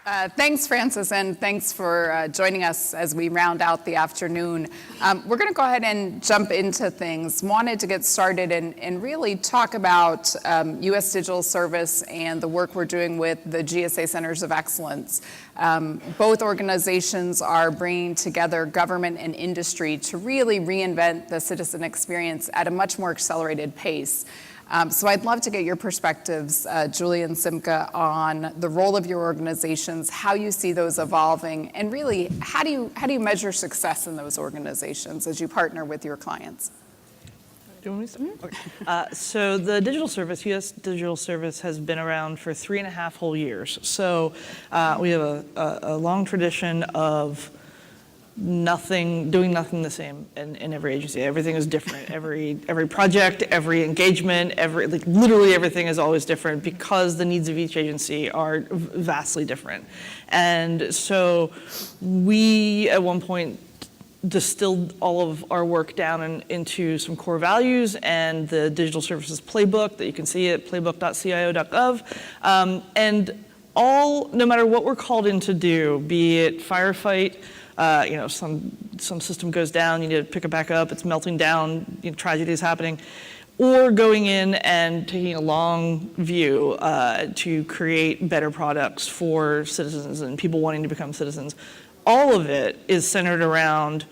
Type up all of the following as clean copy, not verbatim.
Thanks, Francis, and thanks for joining us as we round out the afternoon. We're going to go ahead and jump into things. Wanted to get started and really talk about U.S. Digital Service and the work we're doing with the GSA Centers of Excellence. Both organizations are bringing together government and industry to really reinvent the citizen experience at a much more accelerated pace. So I'd love to get your perspectives, Julie and Simca, on the role of your organizations, how you see those evolving, and really, how do you measure success in those organizations as you partner with your clients? Do you want me to start? Okay. So the digital service, U.S. Digital Service, has been around for 3.5 whole years. So we have a long tradition of doing nothing the same in every agency. Everything is different. Every project, every engagement, literally everything is always different because the needs of each agency are vastly different. And so we, at one point, distilled all of our work down into some core values and the digital services playbook that you can see at playbook.cio.gov. And no matter what we're called in to do, be it firefight, some system goes down, you need to pick it back up, it's melting down, tragedy is happening, or going in and taking a long view to create better products for citizens and people wanting to become citizens. All of it is centered around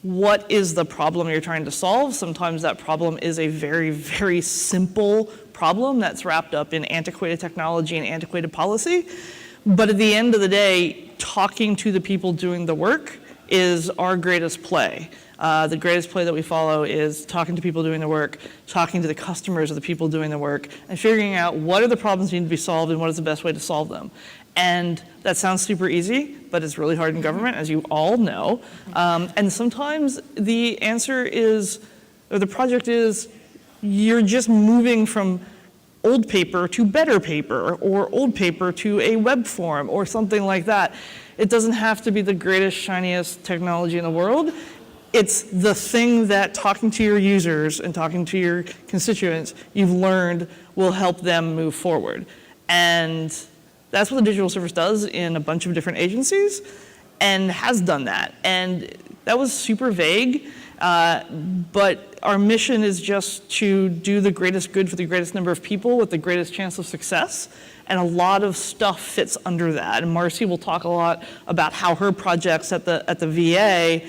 what is the problem you're trying to solve. Sometimes that problem is a very, very simple problem that's wrapped up in antiquated technology and antiquated policy. But at the end of the day, talking to the people doing the work is our greatest play. The greatest play that we follow is talking to people doing the work, talking to the customers of the people doing the work, and figuring out what are the problems that need to be solved and what is the best way to solve them. And that sounds super easy, but it's really hard in government, as you all know. And sometimes the answer is, or the project is, you're just moving from old paper to better paper, or old paper to a web form, or something like that. It doesn't have to be the greatest, shiniest technology in the world. It's the thing that talking to your users and talking to your constituents you've learned will help them move forward. And that's what the digital service does in a bunch of different agencies, and has done that. And that was super vague. But our mission is just to do the greatest good for the greatest number of people with the greatest chance of success. And a lot of stuff fits under that. And Marcy will talk a lot about how her projects at the VA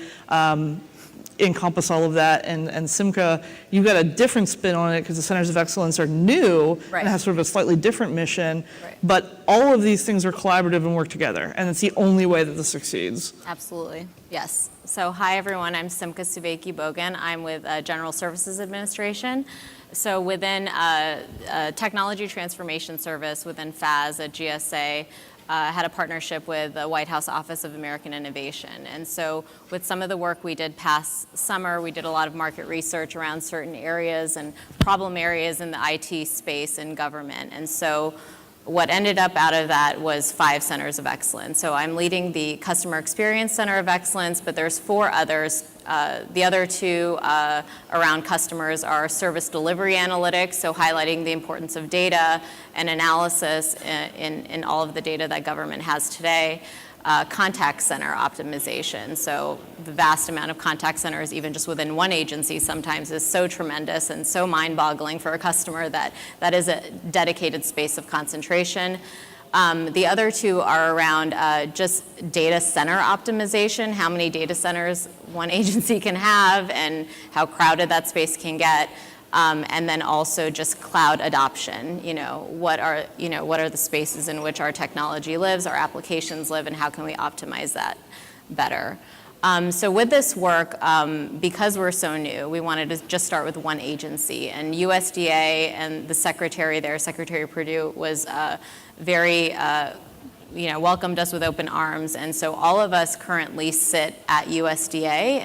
encompass all of that. And Simca, you've got a different spin on it because the Centers of Excellence are new and have sort of a slightly different mission. Right. But all of these things are collaborative and work together. And it's the only way that this succeeds. Absolutely. Yes. So hi, everyone. I'm Simca Suveki-Bogan. I'm with General Services Administration. So within Technology Transformation Service, within FAS at GSA, had a partnership with the White House Office of American Innovation. And so with some of the work we did past summer, we did a lot of market research around certain areas and problem areas in the IT space in government. And so what ended up out of that was 5 centers of excellence. So I'm leading the Customer Experience Center of Excellence, but there's 4 others. The other 2 around customers are service delivery analytics, so highlighting the importance of data and analysis in all of the data that government has today. Contact center optimization. So the vast amount of contact centers, even just within one agency, sometimes is so tremendous and so mind-boggling for a customer that is a dedicated space of concentration. The other 2 are around just data center optimization, how many data centers one agency can have and how crowded that space can get. And then also just cloud adoption. What are the spaces in which our technology lives, our applications live, and how can we optimize that better? So with this work, because we're so new, we wanted to just start with one agency. And USDA and the secretary there, Secretary Perdue, was very welcomed us with open arms. And so all of us currently sit at USDA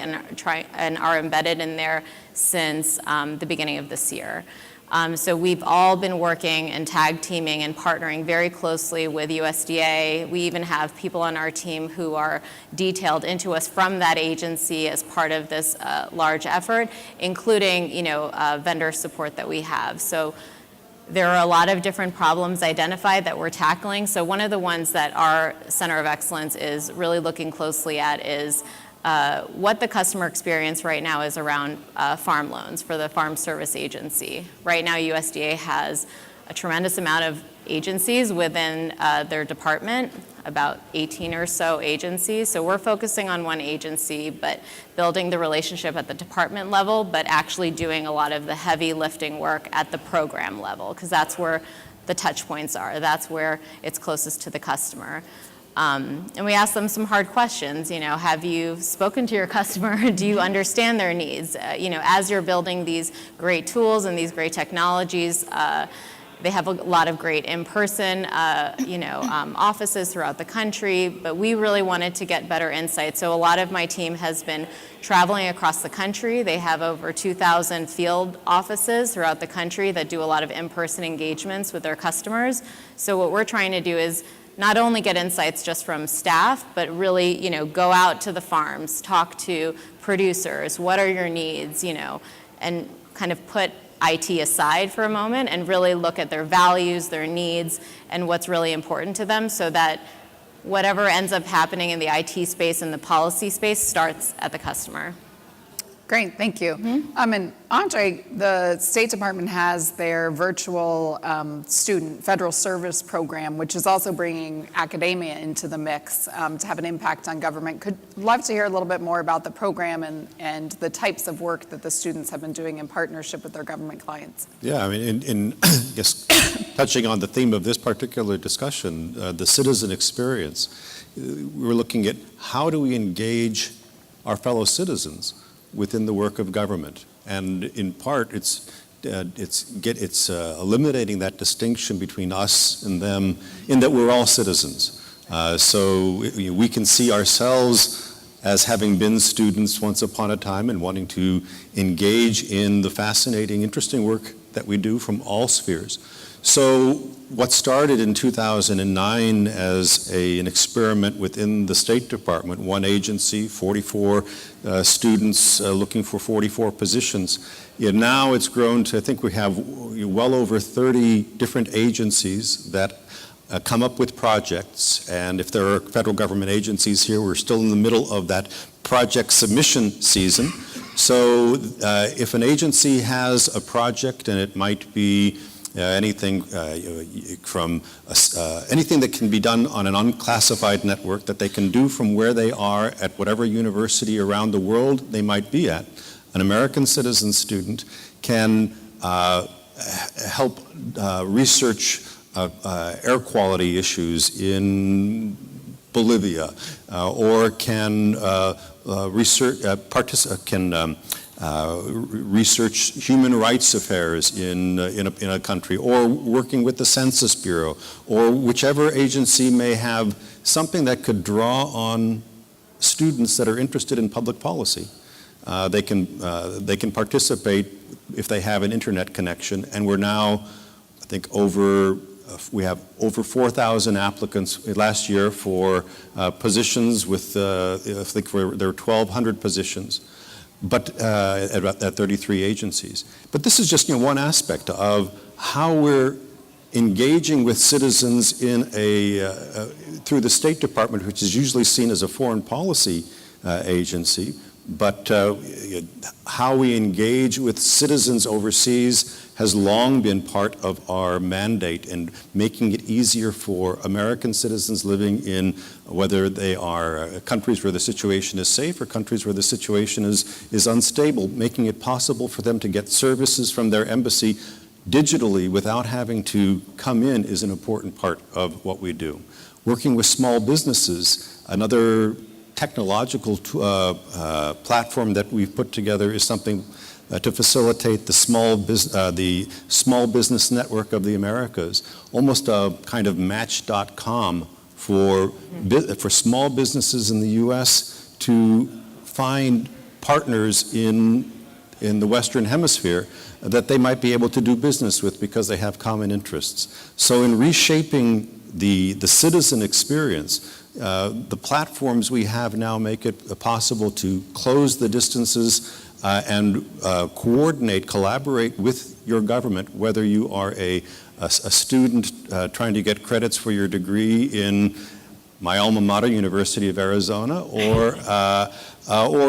and are embedded in there since the beginning of this year. So we've all been working and tag teaming and partnering very closely with USDA. We even have people on our team who are detailed into us from that agency as part of this large effort, including vendor support that we have. So There are a lot of different problems identified that we're tackling. So one of the ones that our Center of Excellence is really looking closely at is what the customer experience right now is around farm loans for the Farm Service Agency. Right now, USDA has a tremendous amount of agencies within their department, about 18 or so agencies. So we're focusing on one agency, but building the relationship at the department level, but actually doing a lot of the heavy lifting work at the program level, because that's where the touch points are. That's where it's closest to the customer. And we ask them some hard questions. Have you spoken to your customer? Do you understand their needs? As you're building these great tools and these great technologies, they have a lot of great in-person, offices throughout the country, but we really wanted to get better insight. So a lot of my team has been traveling across the country. They have over 2,000 field offices throughout the country that do a lot of in-person engagements with their customers. So what we're trying to do is not only get insights just from staff, but really, go out to the farms, talk to producers, what are your needs, and kind of put IT aside for a moment and really look at their values, their needs, and what's really important to them, so that whatever ends up happening in the IT space and the policy space starts at the customer. Great, thank you. And Andre, the State Department has their virtual student federal service program, which is also bringing academia into the mix to have an impact on government. Could love to hear a little bit more about the program and the types of work that the students have been doing in partnership with their government clients. Yeah, I mean, I guess touching on the theme of this particular discussion, the citizen experience, we're looking at how do we engage our fellow citizens within the work of government, and in part, it's eliminating that distinction between us and them, in that we're all citizens. So we can see ourselves as having been students once upon a time and wanting to engage in the fascinating, interesting work that we do from all spheres. So what started in 2009 as an experiment within the State Department, one agency, 44 students looking for 44 positions, now it's grown to, I think we have well over 30 different agencies that come up with projects. And if there are federal government agencies here, we're still in the middle of that project submission season. So if an agency has a project, and it might be anything from anything that can be done on an unclassified network that they can do from where they are at whatever university around the world they might be at. An American citizen student can help research air quality issues in Bolivia, or can research human rights affairs in a country, or working with the Census Bureau, or whichever agency may have something that could draw on students that are interested in public policy. They can participate if they have an internet connection, and we're now, I think, we have over 4,000 applicants last year for positions with, I think there were 1,200 positions, but at 33 agencies. But this is just one aspect of how we're engaging with citizens in through the State Department, which is usually seen as a foreign policy agency. But how we engage with citizens overseas has long been part of our mandate, and making it easier for American citizens living in, whether they are countries where the situation is safe or countries where the situation is unstable, making it possible for them to get services from their embassy digitally without having to come in is an important part of what we do. Working with small businesses, another technological platform that we've put together is something to facilitate the small business network of the Americas, almost a kind of Match.com for small businesses in the U.S. to find partners in the Western Hemisphere that they might be able to do business with because they have common interests. So in reshaping the citizen experience, the platforms we have now make it possible to close the distances and coordinate, collaborate with your government, whether you are a student trying to get credits for your degree in my alma mater, University of Arizona, or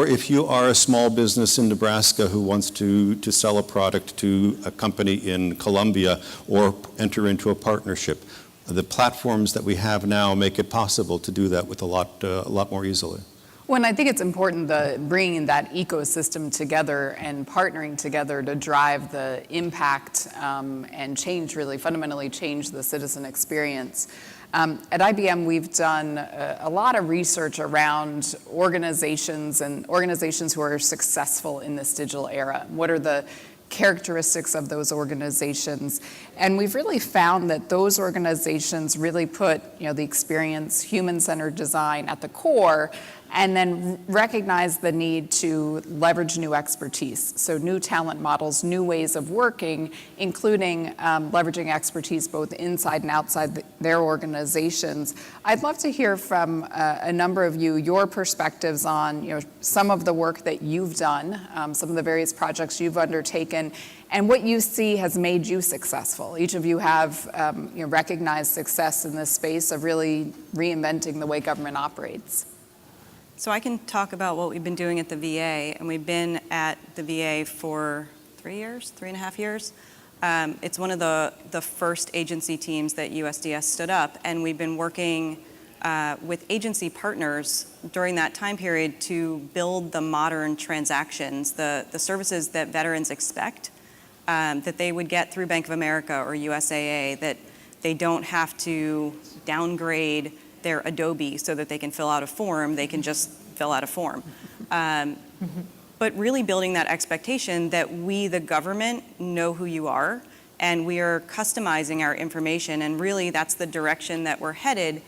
if you are a small business in Nebraska who wants to sell a product to a company in Colombia or enter into a partnership. The platforms that we have now make it possible to do that with a lot more easily. Well, and I think it's important bringing that ecosystem together and partnering together to drive the impact and change, really fundamentally change the citizen experience. At IBM, we've done a lot of research around organizations and organizations who are successful in this digital era. What are the characteristics of those organizations? And we've really found that those organizations really put, the experience, human-centered design at the core, and then recognize the need to leverage new expertise. So new talent models, new ways of working, including leveraging expertise both inside and outside their organizations. I'd love to hear from a number of you, your perspectives on some of the work that you've done, some of the various projects you've undertaken, and what you see has made you successful. Each of you have recognized success in this space of really reinventing the way government operates. So I can talk about what we've been doing at the VA, and we've been at the VA for 3.5 years. It's one of the first agency teams that USDS stood up, and we've been working with agency partners during that time period to build the modern transactions, the services that veterans expect, that they would get through Bank of America or USAA, that they don't have to downgrade their Adobe so that they can fill out a form, they can just fill out a form. But really building that expectation that we, the government, know who you are, and we are customizing our information, and really that's the direction that we're headed,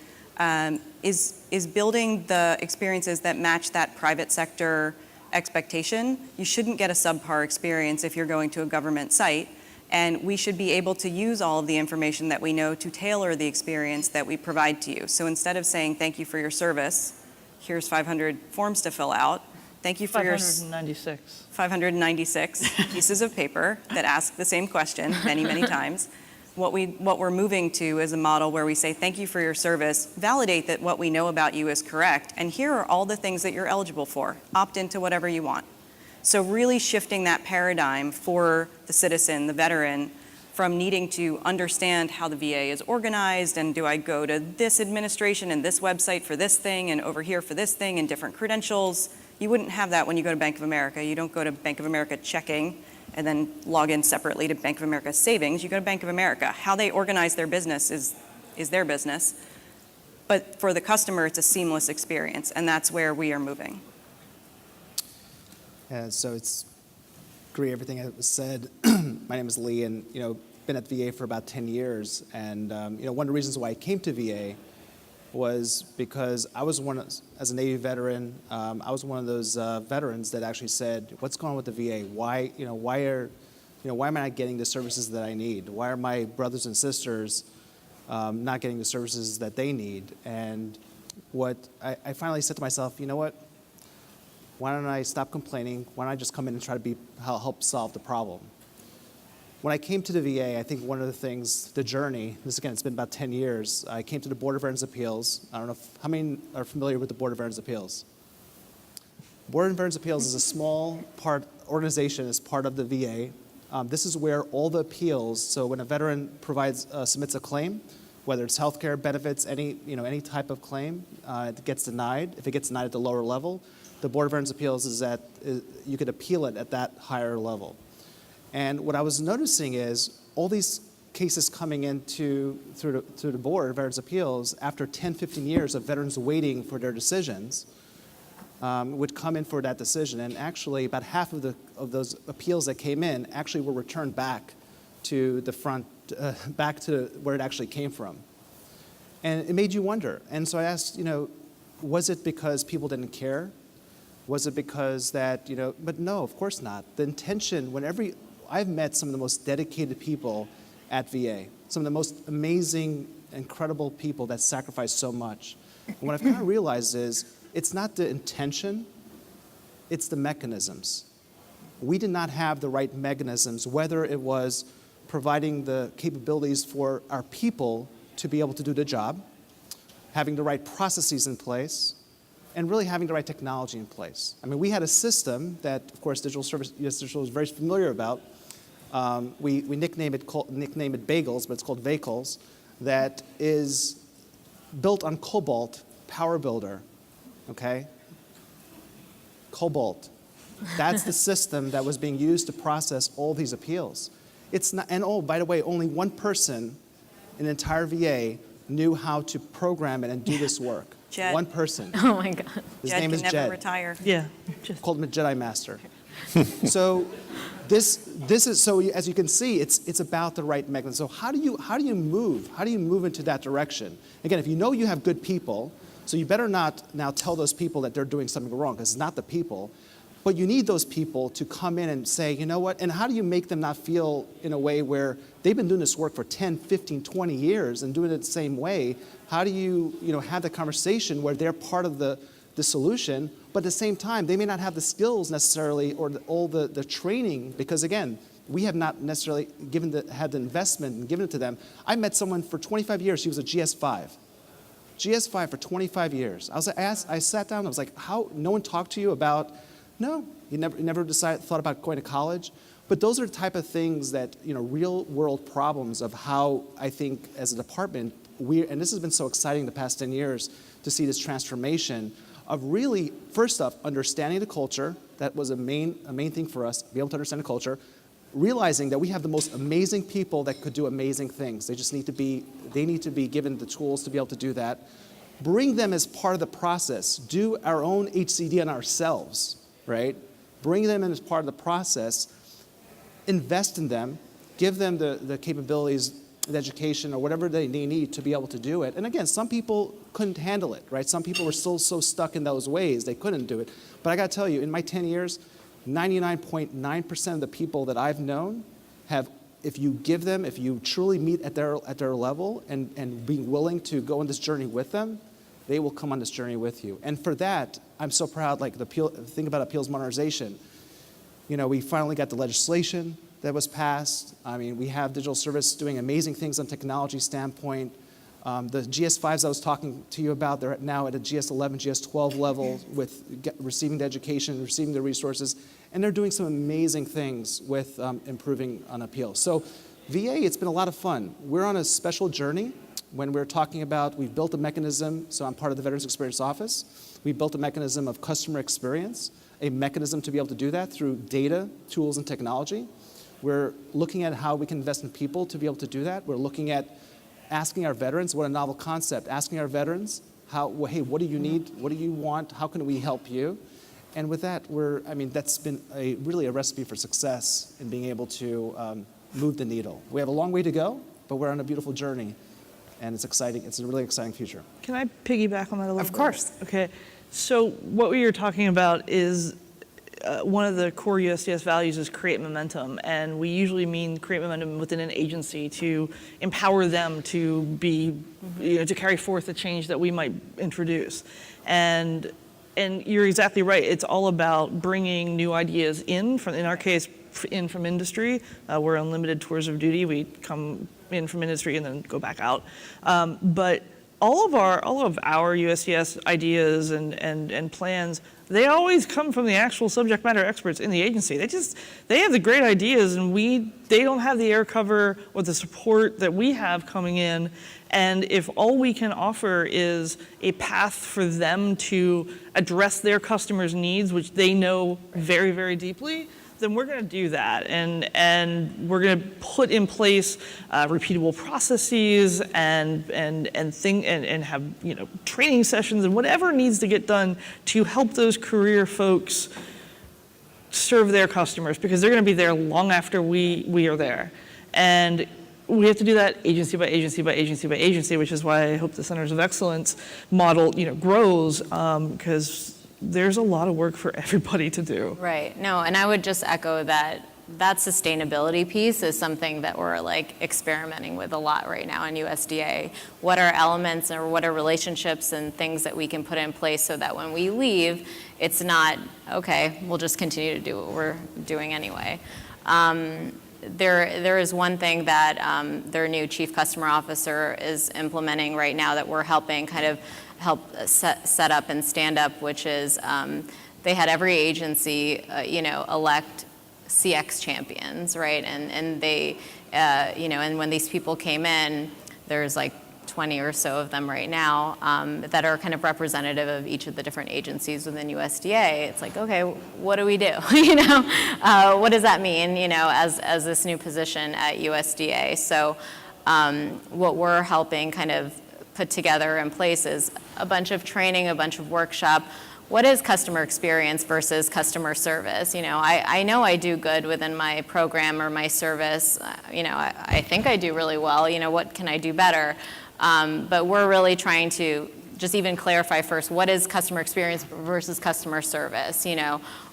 is building the experiences that match that private sector expectation. You shouldn't get a subpar experience if you're going to a government site. And we should be able to use all of the information that we know to tailor the experience that we provide to you. So instead of saying, thank you for your service, here's 500 forms to fill out, thank you for 596 pieces of paper that ask the same question many, many times. What we're moving to is a model where we say, thank you for your service, validate that what we know about you is correct, and here are all the things that you're eligible for. Opt into whatever you want. So really shifting that paradigm for the citizen, the veteran, from needing to understand how the VA is organized, and do I go to this administration and this website for this thing and over here for this thing and different credentials. You wouldn't have that when you go to Bank of America. You don't go to Bank of America checking and then log in separately to Bank of America savings. You go to Bank of America. How they organize their business is their business. But for the customer, it's a seamless experience, and that's where we are moving. So it's agree everything that was said. My name is Lee, and been at VA for about 10 years. And one of the reasons why I came to VA was because I was as a Navy veteran, I was one of those veterans that actually said, "What's going on with the VA? Why am I not getting the services that I need? Why are my brothers and sisters not getting the services that they need?" And what I finally said to myself, you know what? Why don't I stop complaining? Why don't I just come in and try to help solve the problem? When I came to the VA, I think one of the things, the journey, it's been about 10 years, I came to the Board of Veterans Appeals. I don't know how many are familiar with the Board of Veterans Appeals. Board of Veterans Appeals is a small organization as part of the VA. This is where all the appeals, so when a veteran submits a claim, whether it's healthcare benefits, any type of claim, it gets denied. If it gets denied at the lower level, the Board of Veterans Appeals you could appeal it at that higher level. And what I was noticing is all these cases coming in through the Board of Veterans Appeals after 10, 15 years of veterans waiting for their decisions would come in for that decision. And actually about half of those appeals that came in actually were returned back to the front, back to where it actually came from. And it made you wonder. And so I asked, was it because people didn't care? Was it because that, but no, of course not. The intention, I've met some of the most dedicated people at VA, some of the most amazing, incredible people that sacrifice so much. And what I've kind of realized is it's not the intention, it's the mechanisms. we did not have the right mechanisms, whether it was providing the capabilities for our people to be able to do the job, having the right processes in place, and really having the right technology in place. I mean, we had a system that, of course, US Digital is very familiar about. We nickname it Bagels, but it's called Vehicles, that is built on Cobalt Power Builder, okay? Cobalt. That's the system that was being used to process all these appeals. It's not, and oh, by the way, only one person in the entire VA knew how to program it and do this work. Jed. One person. Oh my God. His Jed name can is never Jed. retire. Yeah. Called him a Jedi Master. So this is, so as you can see, it's about the right mechanism. So how do you move into that direction? Again, if you know you have good people, so you better not now tell those people that they're doing something wrong, because it's not the people. But you need those people to come in and say, you know what, and how do you make them not feel in a way where they've been doing this work for 10, 15, 20 years and doing it the same way? How do you have the conversation where they're part of the solution, but at the same time, they may not have the skills necessarily or all the training, because again, we have not necessarily had the investment and given it to them. I met someone for 25 years, she was a GS5. GS5 for 25 years. I sat down, I was like, how, no one talked to you about, no, you never thought about going to college? But those are the type of things that, real world problems of how I think as a department, and this has been so exciting the past 10 years to see this transformation of really, first off, understanding the culture. That was a main thing for us, be able to understand the culture, realizing that we have the most amazing people that could do amazing things. They just need to be given the tools to be able to do that. Bring them as part of the process. Do our own HCD on ourselves, right? Bring them in as part of the process. Invest in them. Give them the capabilities, the education, or whatever they need to be able to do it. And again, some people couldn't handle it, right? Some people were still so stuck in those ways, they couldn't do it. But I gotta tell you, in my 10 years, 99.9% of the people that I've known have, if you truly meet at their level and being willing to go on this journey with them, they will come on this journey with you. And for that, I'm so proud, like think about appeals modernization. We finally got the legislation that was passed. I mean, we have digital service doing amazing things on technology standpoint. The GS5s I was talking to you about, they're now at a GS11, GS12 level with receiving the education, receiving the resources, and they're doing some amazing things with improving on appeals. So VA, it's been a lot of fun. We're on a special journey when we're talking about, we've built a mechanism, so I'm part of the Veterans Experience Office. We built a mechanism of customer experience, a mechanism to be able to do that through data, tools, and technology. We're looking at how we can invest in people to be able to do that. We're looking at asking our veterans, what a novel concept, asking our veterans, hey, what do you need? What do you want? How can we help you? And with that, that's been really a recipe for success in being able to move the needle. We have a long way to go, but we're on a beautiful journey, and it's exciting. It's a really exciting future. Can I piggyback on that a little bit? Of course. Okay. So what we were talking about is one of the core USDS values is create momentum, and we usually mean create momentum within an agency to empower them to be, to carry forth the change that we might introduce. And you're exactly right. It's all about bringing new ideas in our case, from industry. We're unlimited tours of duty. We come in from industry and then go back out. But all of our USDS ideas and plans, they always come from the actual subject matter experts in the agency. They have the great ideas, and they don't have the air cover or the support that we have coming in. And if all we can offer is a path for them to address their customers' needs, which they know very, very deeply, then we're going to do that, and we're going to put in place repeatable processes and have training sessions and whatever needs to get done to help those career folks serve their customers, because they're going to be there long after we are there, and we have to do that agency by agency by agency by agency, which is why I hope the Centers of Excellence model grows, because there's a lot of work for everybody to do. Right. No, and I would just echo that that sustainability piece is something that we're like experimenting with a lot right now in USDA. What are elements or what are relationships and things that we can put in place so that when we leave, it's not, okay, we'll just continue to do what we're doing anyway. There is one thing that their new chief customer officer is implementing right now that we're helping kind of help set up and stand up, which is they had every agency, elect CX champions, right? And they, and when these people came in, there's like 20 or so of them right now that are kind of representative of each of the different agencies within USDA. It's like, okay, what do we do? What does that mean, as this new position at USDA? So what we're helping kind of put together in place is a bunch of training, a bunch of workshop. What is customer experience versus customer service? I know I do good within my program or my service. I think I do really well. What can I do better? But we're really trying to just even clarify first, what is customer experience versus customer service?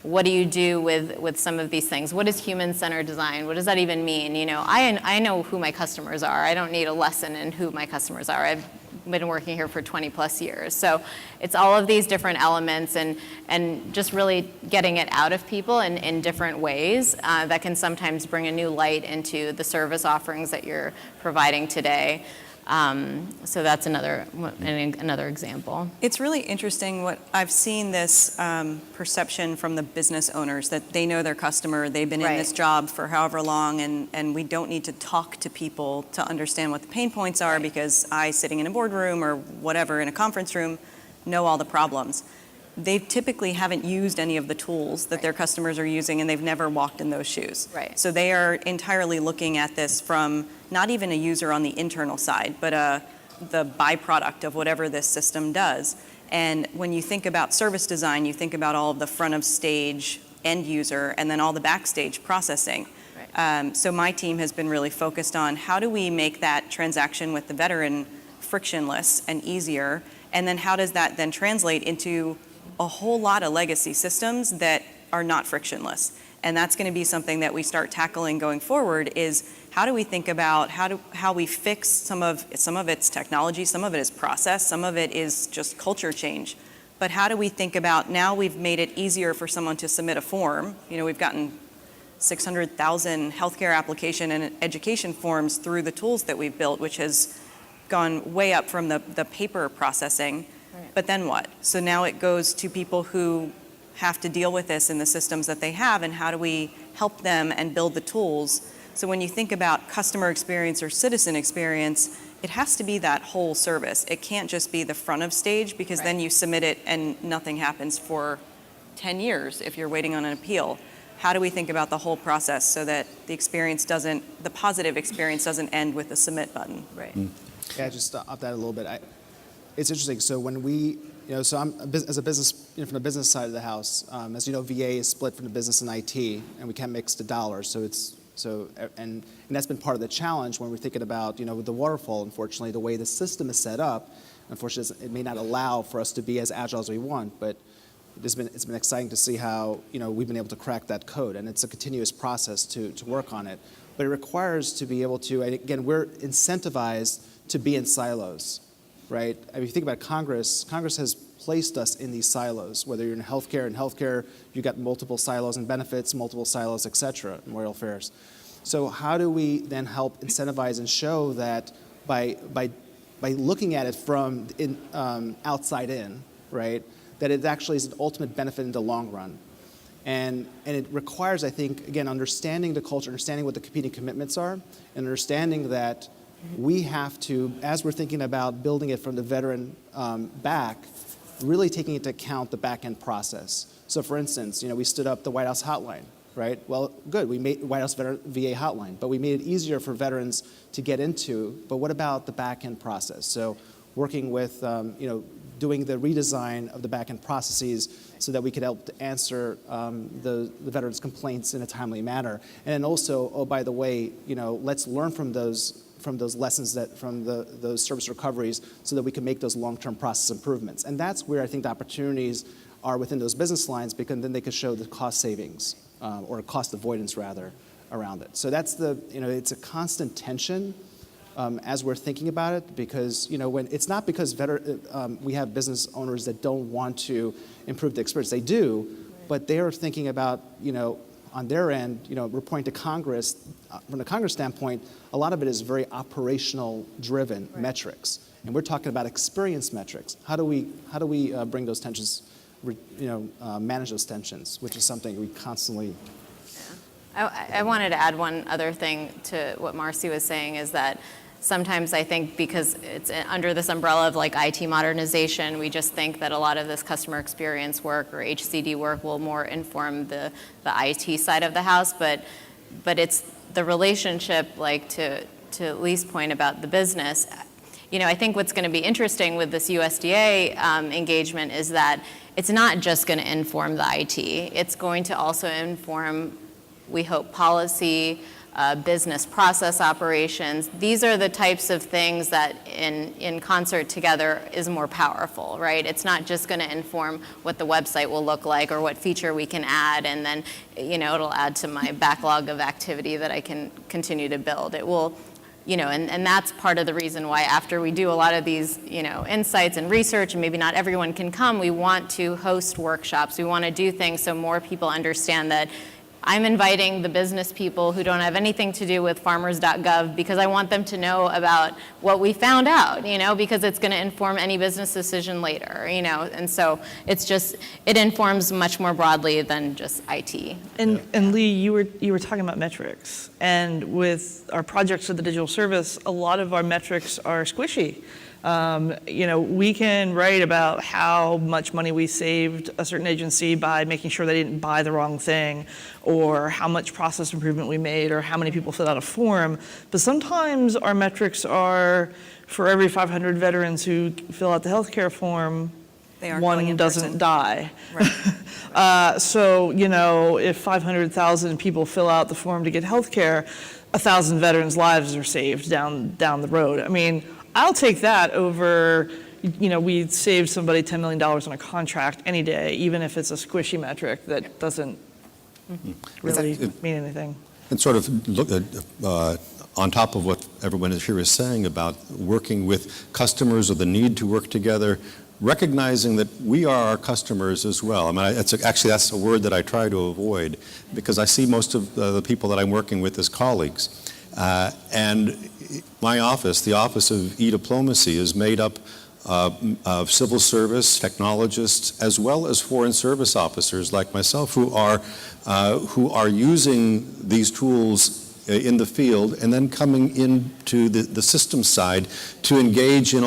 What do you do with some of these things? What is human-centered design? What does that even mean? I know who my customers are. I don't need a lesson in who my customers are. I've been working here for 20 plus years. So it's all of these different elements and just really getting it out of people in different ways that can sometimes bring a new light into the service offerings that you're providing today. So that's another example. It's really interesting what I've seen this perception from the business owners that they know their customer, they've been in this job for however long, and we don't need to talk to people to understand what the pain points are because I, sitting in a boardroom or whatever in a conference room, know all the problems. They typically haven't used any of the tools that their customers are using, and they've never walked in those shoes. Right. So they are entirely looking at this from not even a user on the internal side, but the byproduct of whatever this system does. And when you think about service design, you think about all of the front of stage end user and then all the backstage processing. Right. So my team has been really focused on how do we make that transaction with the veteran frictionless and easier, and then how does that then translate into a whole lot of legacy systems that are not frictionless. And that's going to be something that we start tackling going forward is how do we think about how we fix some of its technology, some of it is process, some of it is just culture change. But how do we think about now we've made it easier for someone to submit a form. We've gotten 600,000 healthcare application and education forms through the tools that we've built, which has gone way up from the paper processing. But then what? So now it goes to people who have to deal with this in the systems that they have, and how do we help them and build the tools? So when you think about customer experience or citizen experience, it has to be that whole service. It can't just be the front of stage because then you submit it and nothing happens for 10 years if you're waiting on an appeal. How do we think about the whole process so that the positive experience doesn't end with the submit button? Right. Yeah, just opt that a little bit. It's interesting. So when we, so I'm as a business, from the business side of the house. As you know, VA is split from the business and IT, and we can't mix the dollars. And that's been part of the challenge when we're thinking about, with the waterfall. Unfortunately, the way the system is set up, unfortunately, it may not allow for us to be as agile as we want. But it's been exciting to see how we've been able to crack that code, and it's a continuous process to work on it. But it requires to be able to. And again, we're incentivized to be in silos. Right? I mean, if you think about Congress has placed us in these silos, whether you're in healthcare, you've got multiple silos in benefits, multiple silos, et cetera, in royal affairs. So how do we then help incentivize and show that by looking at it from outside in, right, that it actually is an ultimate benefit in the long run? And it requires, I think, again, understanding the culture, understanding what the competing commitments are, and understanding that we have to, as we're thinking about building it from the veteran back, really taking into account the back-end process. So for instance, we stood up the White House hotline, right? Well, good, we made White House VA hotline, but we made it easier for veterans to get into, but what about the back-end process? So working with, doing the redesign of the back-end processes so that we could help to answer the veterans' complaints in a timely manner. And then also, oh, by the way, let's learn from those lessons those service recoveries so that we can make those long-term process improvements. And that's where I think the opportunities are within those business lines, because then they could show the cost savings, or cost avoidance rather, around it. So that's it's a constant tension as we're thinking about it, because when it's not because we have business owners that don't want to improve the experience. They do, but they are thinking about on their end, reporting to Congress. From the Congress standpoint, a lot of it is very operational driven metrics, and we're talking about experience metrics. How do we bring those tensions, manage those tensions, which is something we constantly. I wanted to add one other thing to what Marcy was saying, is that sometimes I think because it's under this umbrella of like IT modernization, we just think that a lot of this customer experience work or HCD work will more inform the IT side of the house, but it's the relationship, like to Lee's point about the business. I think what's going to be interesting with this USDA engagement is that it's not just going to inform the IT. It's going to also inform, we hope, policy, business process operations. These are the types of things that in concert together is more powerful, right? It's not just going to inform what the website will look like or what feature we can add, and then it'll add to my backlog of activity that I can continue to build. It will, and that's part of the reason why after we do a lot of these, insights and research, and maybe not everyone can come, we want to host workshops. We want to do things so more people understand that I'm inviting the business people who don't have anything to do with farmers.gov because I want them to know about what we found out, because it's going to inform any business decision later, and so it informs much more broadly than just IT. And Lee, you were talking about metrics, and with our projects of the digital service, a lot of our metrics are squishy. We can write about how much money we saved a certain agency by making sure they didn't buy the wrong thing, or how much process improvement we made, or how many people filled out a form. But sometimes our metrics are, for every 500 veterans who fill out the healthcare form, one doesn't die. Right. So, if 500,000 people fill out the form to get healthcare, 1,000 veterans' lives are saved down the road. I mean, I'll take that over, we saved somebody $10 million on a contract any day, even if it's a squishy metric that doesn't really mean anything. And sort of look at, on top of what everyone here is saying about working with customers or the need to work together, recognizing that we are our customers as well. I mean, actually that's a word that I try to avoid, because I see most of the people that I'm working with as colleagues. And my office, the Office of E-Diplomacy, is made up of civil service technologists as well as foreign service officers like myself who are using these tools in the field and then coming into the system side to engage in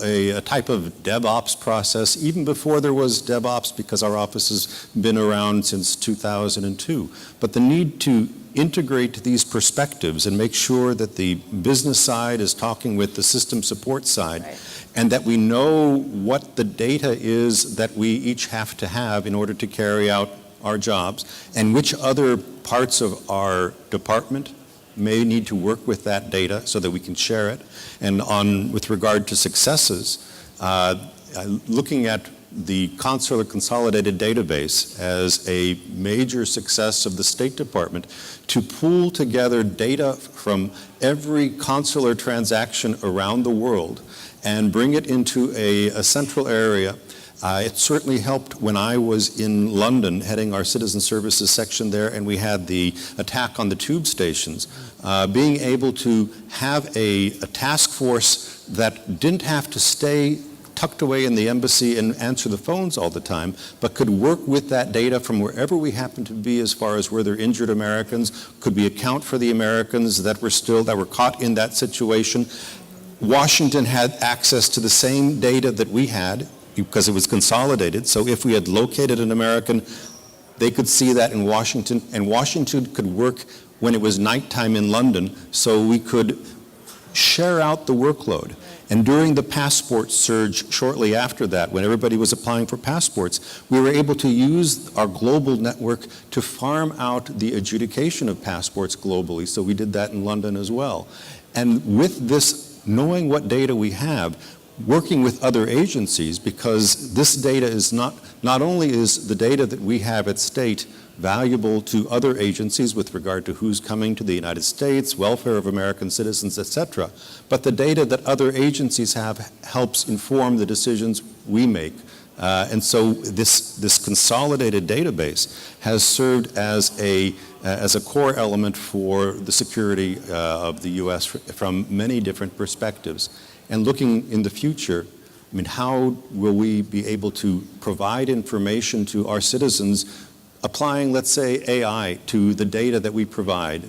a type of DevOps process even before there was DevOps, because our office has been around since 2002. But the need to integrate these perspectives and make sure that the business side is talking with the system support side, right, and that we know what the data is that we each have to have in order to carry out our jobs, and which other parts of our department may need to work with that data so that we can share it. And with regard to successes, looking at the Consular Consolidated Database as a major success of the State Department to pool together data from every consular transaction around the world and bring it into a central area. It certainly helped when I was in London heading our citizen services section there, and we had the attack on the tube stations. Being able to have a task force that didn't have to stay tucked away in the embassy and answer the phones all the time, but could work with that data from wherever we happen to be as far as where there are injured Americans. Could we account for the Americans that were caught in that situation? Washington had access to the same data that we had because it was consolidated. So if we had located an American, they could see that in Washington, and Washington could work when it was nighttime in London, so we could share out the workload. And during the passport surge shortly after that, when everybody was applying for passports, we were able to use our global network to farm out the adjudication of passports globally. So we did that in London as well. And with this, knowing what data we have, working with other agencies, because this data is not only is the data that we have at state valuable to other agencies with regard to who's coming to the United States, welfare of American citizens, etc., but the data that other agencies have helps inform the decisions we make. And so this consolidated database has served as a core element for the security of the U.S. from many different perspectives. And looking in the future, I mean, how will we be able to provide information to our citizens applying, let's say, AI to the data that we provide,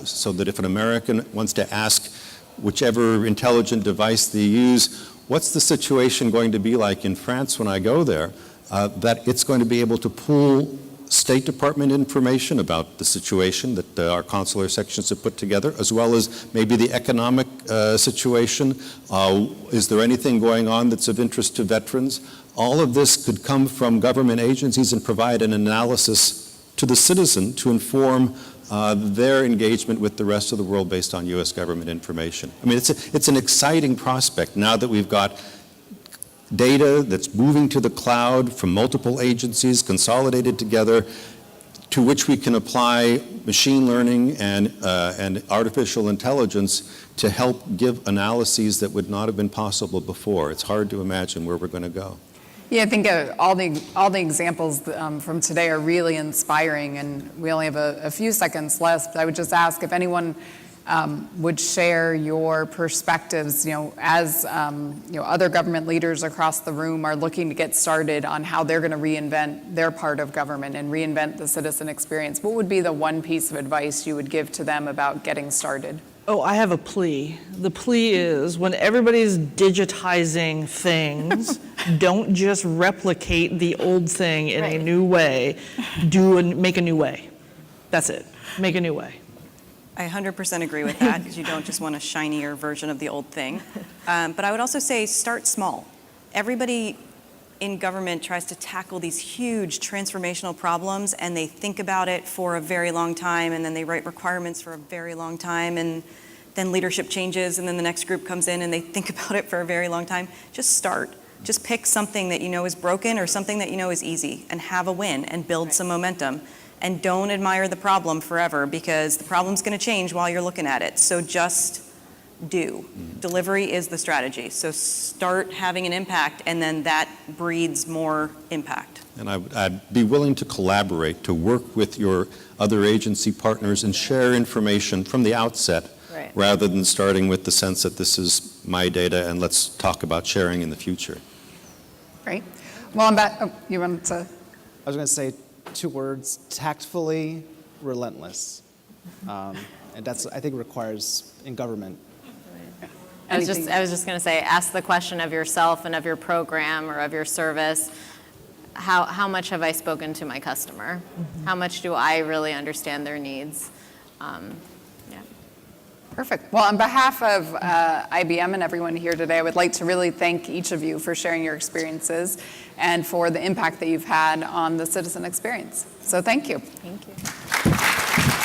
so that if an American wants to ask whichever intelligent device they use, what's the situation going to be like in France when I go there, that it's going to be able to pull State Department information about the situation that our consular sections have put together, as well as maybe the economic situation. Is there anything going on that's of interest to veterans? All of this could come from government agencies and provide an analysis to the citizen to inform their engagement with the rest of the world based on U.S. government information. I mean, it's an exciting prospect now that we've got data that's moving to the cloud from multiple agencies, consolidated together, to which we can apply machine learning and artificial intelligence to help give analyses that would not have been possible before. It's hard to imagine where we're going to go. Yeah, I think all the examples from today are really inspiring, and we only have a few seconds left. I would just ask if anyone would share your perspectives, as other government leaders across the room are looking to get started on how they're going to reinvent their part of government and reinvent the citizen experience. What would be the one piece of advice you would give to them about getting started? Oh, I have a plea. The plea is when everybody's digitizing things, don't just replicate the old thing in a new way. Make a new way. That's it. Make a new way. I 100% agree with that, because you don't just want a shinier version of the old thing. But I would also say start small. Everybody in government tries to tackle these huge transformational problems, and they think about it for a very long time, and then they write requirements for a very long time, and then leadership changes, and then the next group comes in and they think about it for a very long time. Just start. Just pick something that you know is broken or something that you know is easy, and have a win and build some momentum. And don't admire the problem forever, because the problem's going to change while you're looking at it. So just do. Delivery is the strategy. So start having an impact, and then that breeds more impact. And I'd be willing to collaborate, to work with your other agency partners and share information from the outset, rather than starting with the sense that this is my data and let's talk about sharing in the future. Great. Well, you wanted to? I was going to say 2 words: tactfully relentless. And that's, I think, requires in government. I was just going to say, ask the question of yourself and of your program or of your service. How much have I spoken to my customer? How much do I really understand their needs? Perfect. Well, on behalf of IBM and everyone here today, I would like to really thank each of you for sharing your experiences and for the impact that you've had on the citizen experience. So thank you. Thank you.